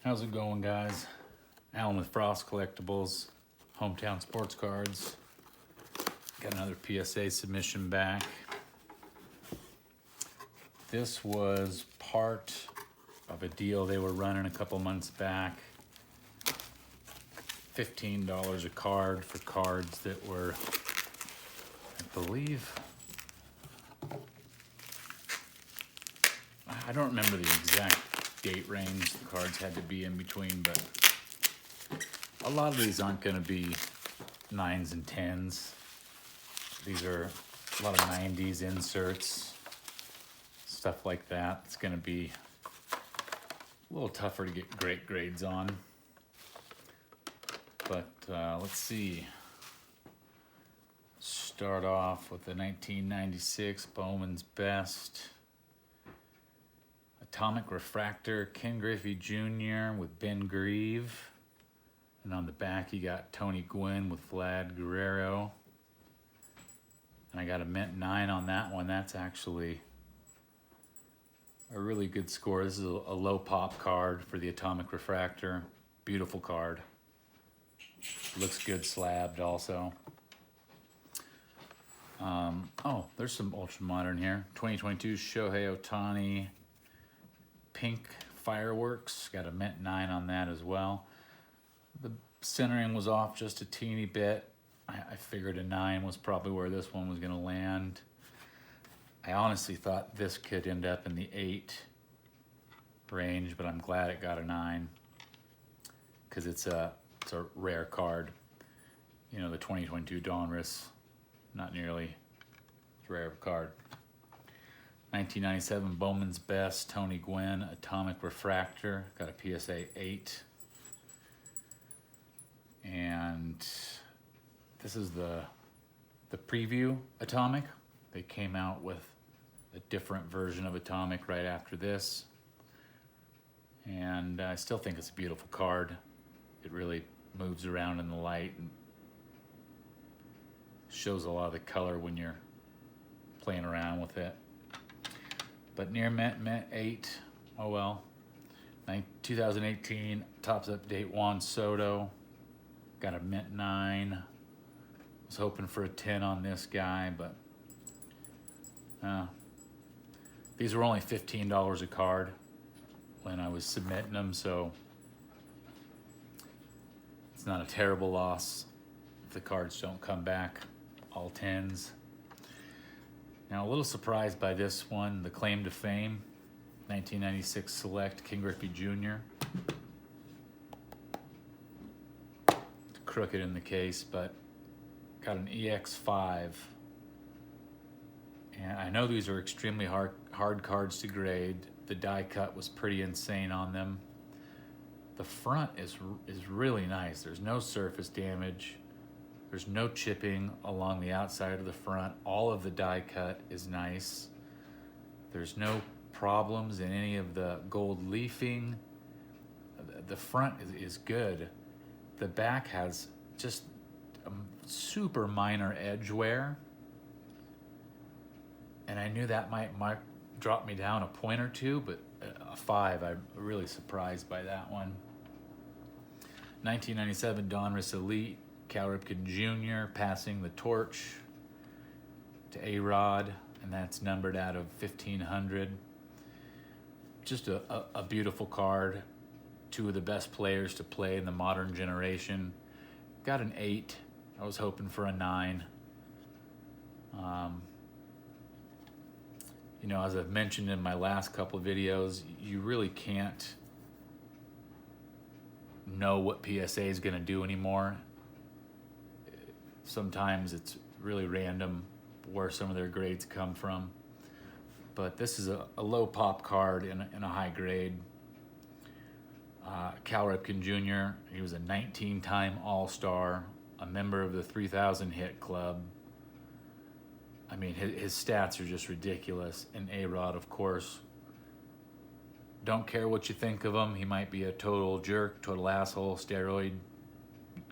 How's it going, guys? Alan with Frost Collectibles, Hometown Sports Cards. Got another PSA submission back. This was part of a deal they were running a couple months back. $15 a card for cards that were, I believe, I don't remember the exact date range the cards had to be in between, but a lot of these aren't going to be 9s and 10s. These are a lot of 90s inserts, stuff like that. It's going to be a little tougher to get great grades on. But let's see. Start off with the 1996 Bowman's Best. Atomic Refractor, Ken Griffey Jr. with Ben Grieve. And on the back you got Tony Gwynn with Vlad Guerrero. And I got a mint 9 on that one. That's actually a really good score. This is a low pop card for the Atomic Refractor. Beautiful card. Looks good slabbed also. Oh, there's some ultra modern here. 2022 Shohei Ohtani Pink Fireworks. Got a mint 9 on that as well. The centering was off just a teeny bit. I figured a 9 was probably where this one was going to land. I honestly thought this could end up in the 8 range, but I'm glad it got a 9 because it's a rare card. You know, the 2022 Donruss, not nearly as rare of a card. 1997 Bowman's Best, Tony Gwynn, Atomic Refractor, got a PSA 8. And this is the preview Atomic. They came out with a different version of Atomic right after this. And I still think it's a beautiful card. It really moves around in the light and shows a lot of the color when you're playing around with it. But near mint 8, oh well. 2018 Topps Update Juan Soto, got a mint 9. Was hoping for a 10 on this guy, but these were only $15 a card when I was submitting them, so it's not a terrible loss if the cards don't come back all 10s. Now, a little surprised by this one, the Claim to Fame, 1996 Select, Ken Griffey Jr. It's crooked in the case, but got an EX5. And I know these are extremely hard cards to grade. The die cut was pretty insane on them. The front is really nice. There's no surface damage. There's no chipping along the outside of the front. All of the die cut is nice. There's no problems in any of the gold leafing. The front is good. The back has just a super minor edge wear. And I knew that might drop me down a point or two, but a 5, I'm really surprised by that one. 1997 Donruss Elite, Cal Ripken Jr. passing the torch to A-Rod, and that's numbered out of 1500. Just a beautiful card. Two of the best players to play in the modern generation. Got an 8. I was hoping for a 9. You know, as I've mentioned in my last couple of videos, you really can't know what PSA is going to do anymore. Sometimes it's really random where some of their grades come from. But this is a low pop card in a high grade. Cal Ripken Jr., he was a 19-time All-Star, a member of the 3000 hit club. I mean, his stats are just ridiculous. And A-Rod, of course, don't care what you think of him. He might be a total jerk, total asshole, steroid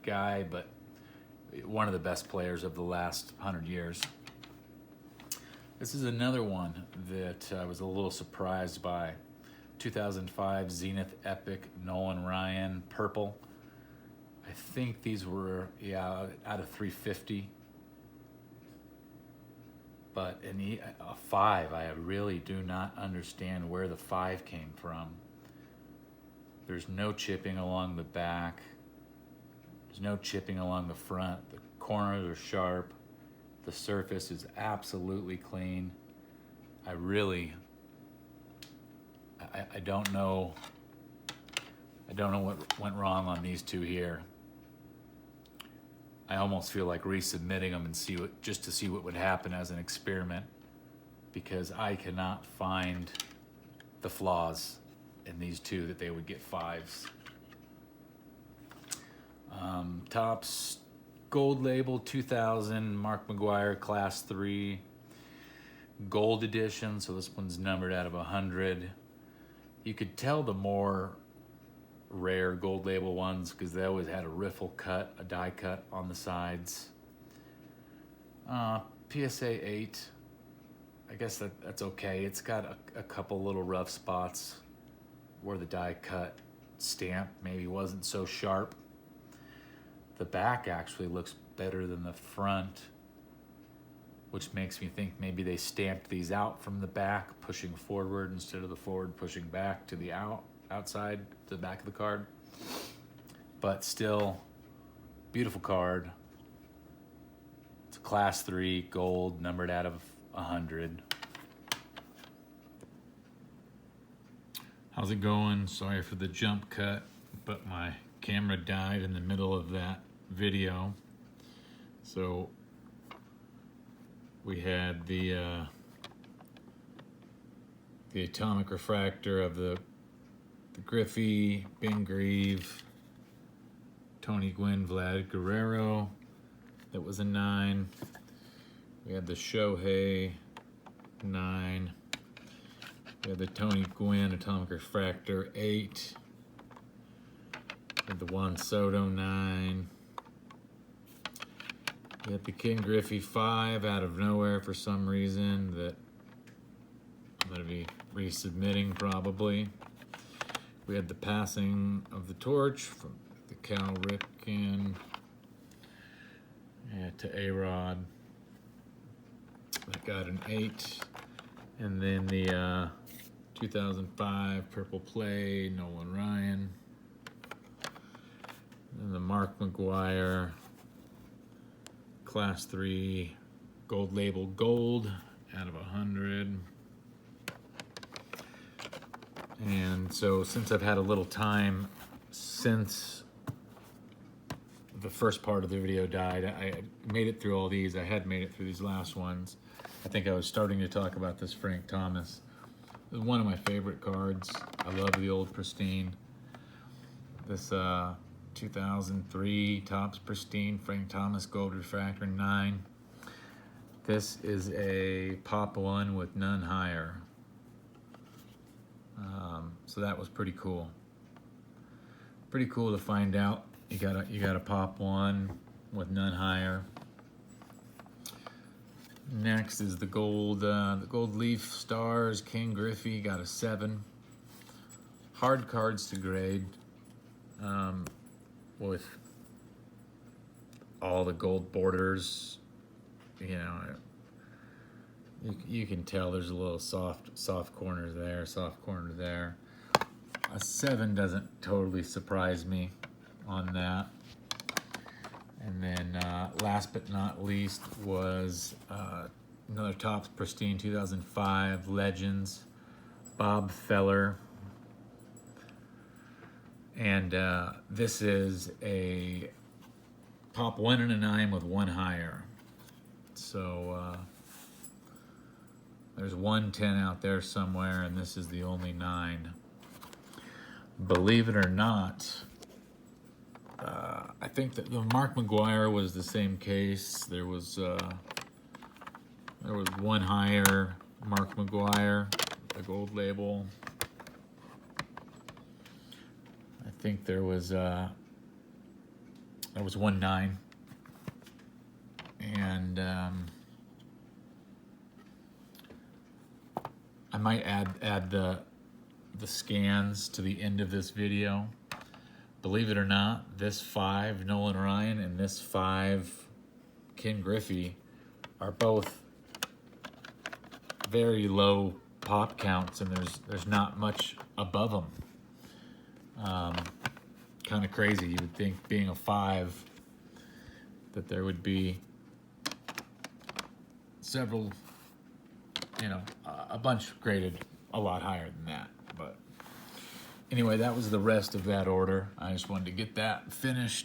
guy, but one of the best players of the last 100 years. This is another one that I was a little surprised by. 2005 Zenith Epic Nolan Ryan purple. I think these were, yeah, out of 350. But a 5, I really do not understand where the 5 came from. There's no chipping along the back. There's no chipping along the front. The corners are sharp. The surface is absolutely clean. I don't know. I don't know what went wrong on these two here. I almost feel like resubmitting them and just to see what would happen as an experiment, because I cannot find the flaws in these two that they would get 5s. Topps gold label 2000 Mark McGuire Class 3 gold edition. So this one's numbered out of 100. You could tell the more rare gold label ones because they always had a riffle cut, a die cut on the sides. PSA 8, I guess that's okay. It's got a couple little rough spots where the die cut stamp maybe wasn't so sharp. The back actually looks better than the front, which makes me think maybe they stamped these out from the back, pushing forward instead of the forward pushing back to the outside, to the back of the card. But still, beautiful card. It's a Class 3 gold, numbered out of 100. How's it going? Sorry for the jump cut, but my camera died in the middle of that video. So we had the atomic refractor of the Griffey, Ben Grieve, Tony Gwynn, Vlad Guerrero. That was a 9. We had the Shohei 9. We had the Tony Gwynn atomic refractor 8. We had the Juan Soto 9. We had the Ken Griffey 5 out of nowhere for some reason that I'm going to be resubmitting probably. We had the passing of the torch from the Cal Ripken to A-Rod. That got an 8. And then the 2005 Purple Play, Nolan Ryan. And the Mark McGuire Class 3 gold label gold out of 100. And so since I've had a little time since the first part of the video died, I made it through all these. I had made it through these last ones. I think I was starting to talk about this Frank Thomas. It was one of my favorite cards. I love the old pristine. This 2003 Topps Pristine Frank Thomas Gold Refractor 9. This is a pop 1 with none higher. So that was pretty cool. Pretty cool to find out you got a pop 1 with none higher. Next is the gold leaf stars. Ken Griffey got a 7. Hard cards to grade. With all the gold borders, you know, you can tell there's a little soft corner there. A 7 doesn't totally surprise me on that. And then last but not least was another Topps Pristine 2005 Legends, Bob Feller. And this is a pop 1 and a 9 with 1 higher. So there's 110 out there somewhere, and this is the only 9. Believe it or not, I think that the Mark McGuire was the same case. There was 1 higher Mark McGuire, the gold label. I think there was 1 9, and I might add the the scans to the end of this video. Believe it or not, this 5 Nolan Ryan and this 5 Ken Griffey are both very low pop counts, and there's not much above them. Kind of crazy. You would think, being a 5, that there would be several, you know, a bunch graded a lot higher than that. But anyway, that was the rest of that order. I just wanted to get that finished.